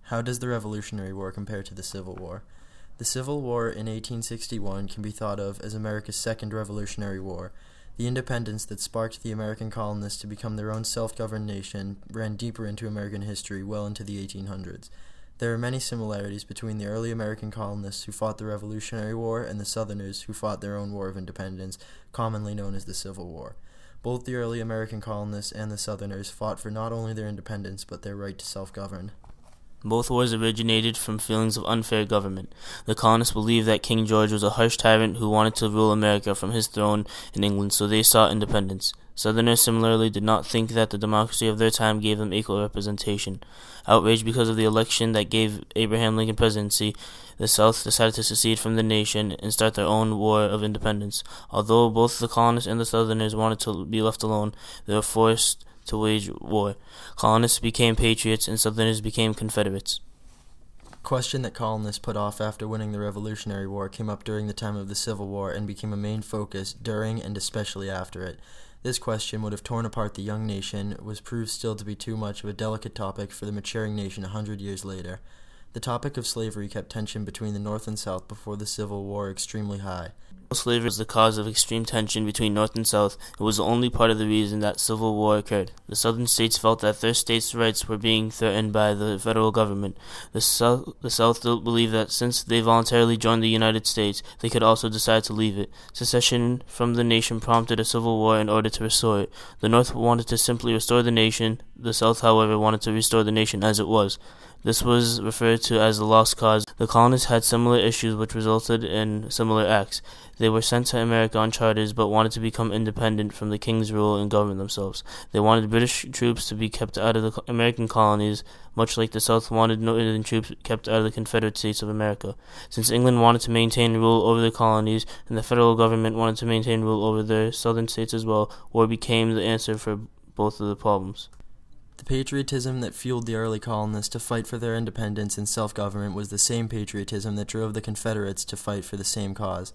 How does the Revolutionary War compare to the Civil War? The Civil War in 1861 can be thought of as America's second Revolutionary War. The independence that sparked the American colonists to become their own self-governed nation ran deeper into American history well into the 1800s. There are many similarities between the early American colonists who fought the Revolutionary War and the Southerners who fought their own War of Independence, commonly known as the Civil War. Both the early American colonists and the Southerners fought for not only their independence but their right to self-govern. Both wars originated from feelings of unfair government. The colonists believed that King George was a harsh tyrant who wanted to rule America from his throne in England, so they sought independence. Southerners similarly did not think that the democracy of their time gave them equal representation. Outraged because of the election that gave Abraham Lincoln presidency, the South decided to secede from the nation and start their own war of independence. Although both the colonists and the Southerners wanted to be left alone, they were forced to wage war. Colonists became patriots and Southerners became Confederates. A question that colonists put off after winning the Revolutionary War came up during the time of the Civil War and became a main focus during and especially after it. This question would have torn apart the young nation, was proved still to be too much of a delicate topic for the maturing nation 100 years later. The topic of slavery kept tension between the North and South before the Civil War extremely high. Slavery was the cause of extreme tension between North and South. It was the only part of the reason that Civil War occurred. The Southern states felt that their states' rights were being threatened by the federal government. The South believed that since they voluntarily joined the United States, they could also decide to leave it. Secession from the nation prompted a civil war in order to restore it. The North wanted to simply restore the nation. The South, however, wanted to restore the nation as it was. This was referred to as the lost cause. The colonists had similar issues which resulted in similar acts. They were sent to America on charters but wanted to become independent from the king's rule and govern themselves. They wanted British troops to be kept out of the American colonies, much like the South wanted Northern troops kept out of the Confederate States of America. Since England wanted to maintain rule over the colonies and the federal government wanted to maintain rule over their southern states as well, war became the answer for both of the problems. The patriotism that fueled the early colonists to fight for their independence and self-government was the same patriotism that drove the Confederates to fight for the same cause.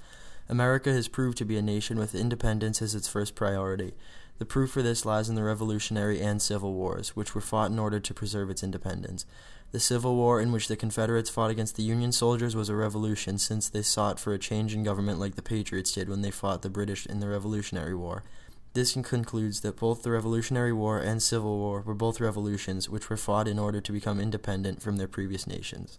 America has proved to be a nation with independence as its first priority. The proof for this lies in the Revolutionary and Civil Wars, which were fought in order to preserve its independence. The Civil War, in which the Confederates fought against the Union soldiers, was a revolution, since they sought for a change in government like the Patriots did when they fought the British in the Revolutionary War. This concludes that both the Revolutionary War and Civil War were both revolutions which were fought in order to become independent from their previous nations.